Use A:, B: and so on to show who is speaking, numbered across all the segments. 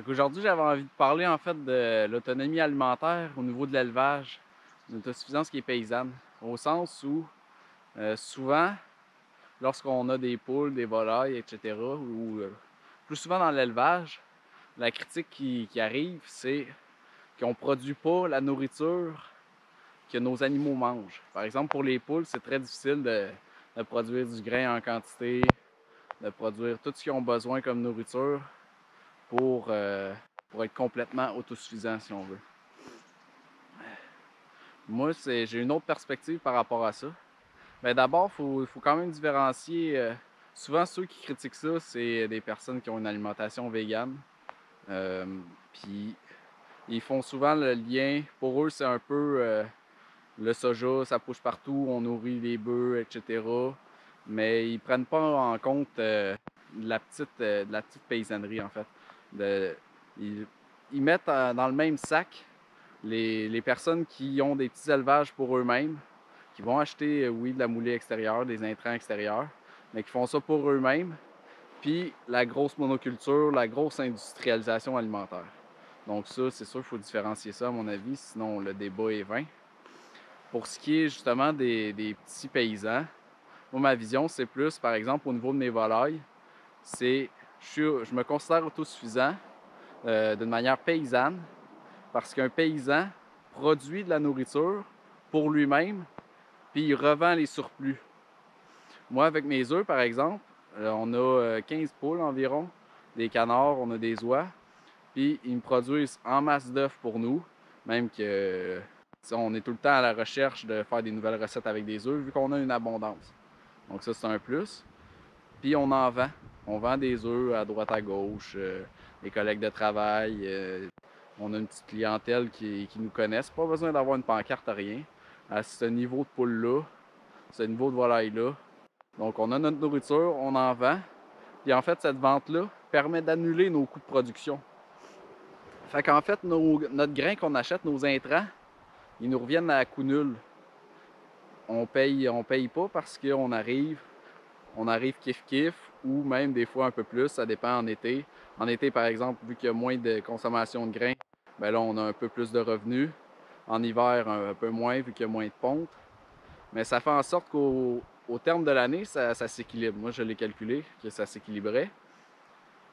A: Aujourd'hui, j'avais envie de parler en fait de l'autonomie alimentaire au niveau de l'élevage, une autosuffisance qui est paysanne. Au sens où souvent, lorsqu'on a des poules, des volailles, etc., ou plus souvent dans l'élevage, la critique qui arrive, c'est qu'on ne produit pas la nourriture que nos animaux mangent. Par exemple, pour les poules, c'est très difficile de produire du grain en quantité, de produire tout ce qu'ils ont besoin comme nourriture pour, euh, pour être complètement autosuffisant, si on veut. Moi, j'ai une autre perspective par rapport à ça. Mais d'abord, il faut quand même différencier. Souvent, ceux qui critiquent ça, c'est des personnes qui ont une alimentation végane. Euh, Puis, ils font souvent le lien. Pour eux, c'est un peu le soja, ça pousse partout, on nourrit les bœufs, etc. Mais ils prennent pas en compte de la petite paysannerie, en fait. De, ils, ils mettent dans le même sac les personnes qui ont des petits élevages pour eux-mêmes, qui vont acheter, oui, de la moulée extérieure, des intrants extérieurs, mais qui font ça pour eux-mêmes, puis la grosse monoculture, la grosse industrialisation alimentaire. Donc ça, c'est sûr qu'il faut différencier ça, à mon avis, sinon le débat est vain. Pour ce qui est justement des petits paysans, moi, ma vision, c'est plus, par exemple, au niveau de mes volailles, c'est je me considère autosuffisant d'une manière paysanne, parce qu'un paysan produit de la nourriture pour lui-même, puis il revend les surplus. Moi, avec mes œufs, par exemple, on a 15 poules environ, des canards, on a des oies, puis ils me produisent en masse d'œufs pour nous, même que on est tout le temps à la recherche de faire des nouvelles recettes avec des œufs, vu qu'on a une abondance. Donc ça, c'est un plus. Puis on en vend. On vend des œufs à droite à gauche, les collègues de travail. On a une petite clientèle qui nous connaissent. Pas besoin d'avoir une pancarte, rien. À ce niveau de poule-là, ce niveau de volaille-là. Donc on a notre nourriture, on en vend. Puis en fait, cette vente-là permet d'annuler nos coûts de production. Fait qu'en fait, notre grain qu'on achète, nos intrants, ils nous reviennent à coût nul. On paye pas parce on arrive kiff-kiff ou même des fois un peu plus, ça dépend en été. En été, par exemple, vu qu'il y a moins de consommation de grains, ben là, on a un peu plus de revenus. En hiver, un peu moins, vu qu'il y a moins de ponte. Mais ça fait en sorte qu'au terme de l'année, ça s'équilibre. Moi, je l'ai calculé, que ça s'équilibrait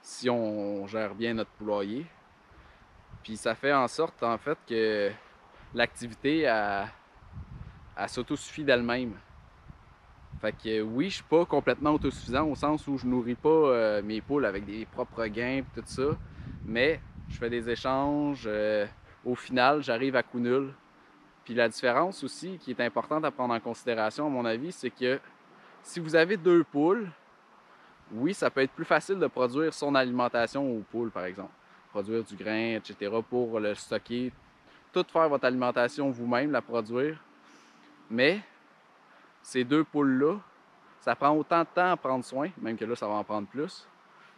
A: si on gère bien notre poulailler. Puis ça fait en sorte, en fait, que l'activité, elle s'autosuffit d'elle-même. Fait que oui, je suis pas complètement autosuffisant au sens où je nourris pas mes poules avec des propres gains et tout ça, mais je fais des échanges. Au final, j'arrive à coût nul. Puis la différence aussi qui est importante à prendre en considération, à mon avis, c'est que si vous avez deux poules, oui, ça peut être plus facile de produire son alimentation aux poules, par exemple. Produire du grain, etc., pour le stocker, tout faire votre alimentation vous-même, la produire. Mais ces deux poules-là, ça prend autant de temps à prendre soin, même que là, ça va en prendre plus,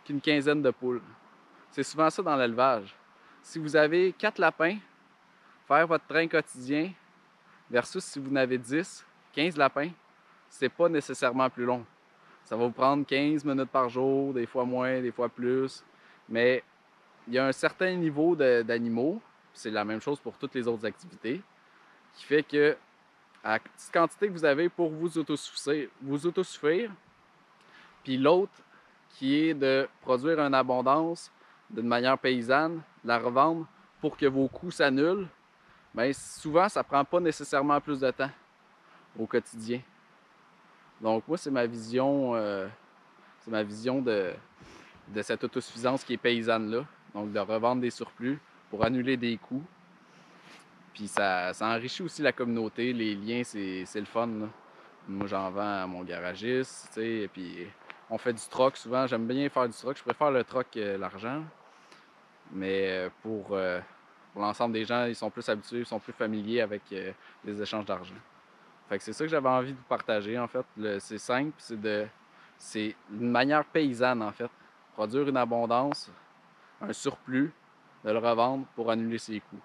A: qu'une quinzaine de poules. C'est souvent ça dans l'élevage. Si vous avez 4 lapins, faire votre train quotidien versus si vous en avez 10, 15 lapins, c'est pas nécessairement plus long. Ça va vous prendre 15 minutes par jour, des fois moins, des fois plus. Mais il y a un certain niveau d'animaux, c'est la même chose pour toutes les autres activités, qui fait que à la petite quantité que vous avez pour vous autosuffire, puis l'autre qui est de produire une abondance d'une manière paysanne, de la revendre pour que vos coûts s'annulent, bien souvent, ça ne prend pas nécessairement plus de temps au quotidien. Donc moi, c'est ma vision de cette autosuffisance qui est paysanne-là. Donc de revendre des surplus pour annuler des coûts. Puis ça enrichit aussi la communauté, les liens, c'est le fun, là. Moi, j'en vends à mon garagiste, tu sais, et puis on fait du troc souvent. J'aime bien faire du troc. Je préfère le troc que l'argent. Mais pour l'ensemble des gens, ils sont plus habitués, ils sont plus familiers avec les échanges d'argent. Fait que c'est ça que j'avais envie de vous partager, en fait. C'est simple, c'est une manière paysanne, en fait. Produire une abondance, un surplus, de le revendre pour annuler ses coûts.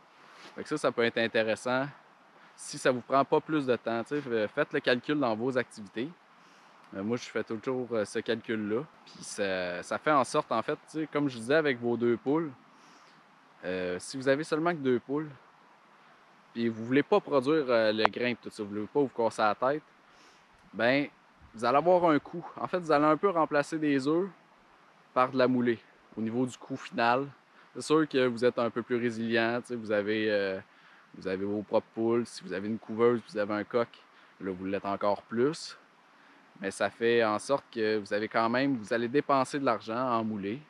A: Fait que ça peut être intéressant si ça vous prend pas plus de temps. Faites le calcul dans vos activités. Moi, je fais toujours ce calcul-là. Puis ça fait en sorte, en fait, comme je disais avec vos deux poules, Si vous avez seulement que 2 poules, puis vous voulez pas produire le grain, tout ça, vous voulez pas vous casser la tête, ben vous allez avoir un coût. En fait, vous allez un peu remplacer des œufs par de la moulée au niveau du coût final. C'est sûr que vous êtes un peu plus résilient, vous avez vos propres poules. Si vous avez une couveuse, vous avez un coq, là, vous l'êtes encore plus. Mais ça fait en sorte que vous avez quand même, vous allez dépenser de l'argent en moulée,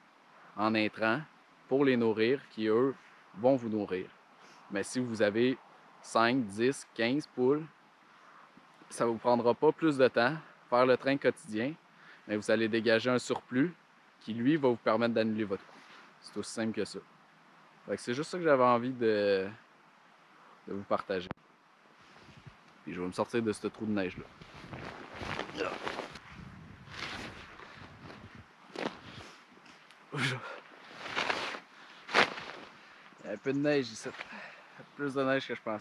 A: en intrants, pour les nourrir, qui eux vont vous nourrir. Mais si vous avez 5, 10, 15 poules, ça ne vous prendra pas plus de temps faire le train quotidien, mais vous allez dégager un surplus qui, lui, va vous permettre d'annuler votre coût. C'est aussi simple que ça. Fait que c'est juste ça que j'avais envie de vous partager. Puis je vais me sortir de ce trou de neige-là. Il y a un peu de neige ici. Plus de neige que je pensais.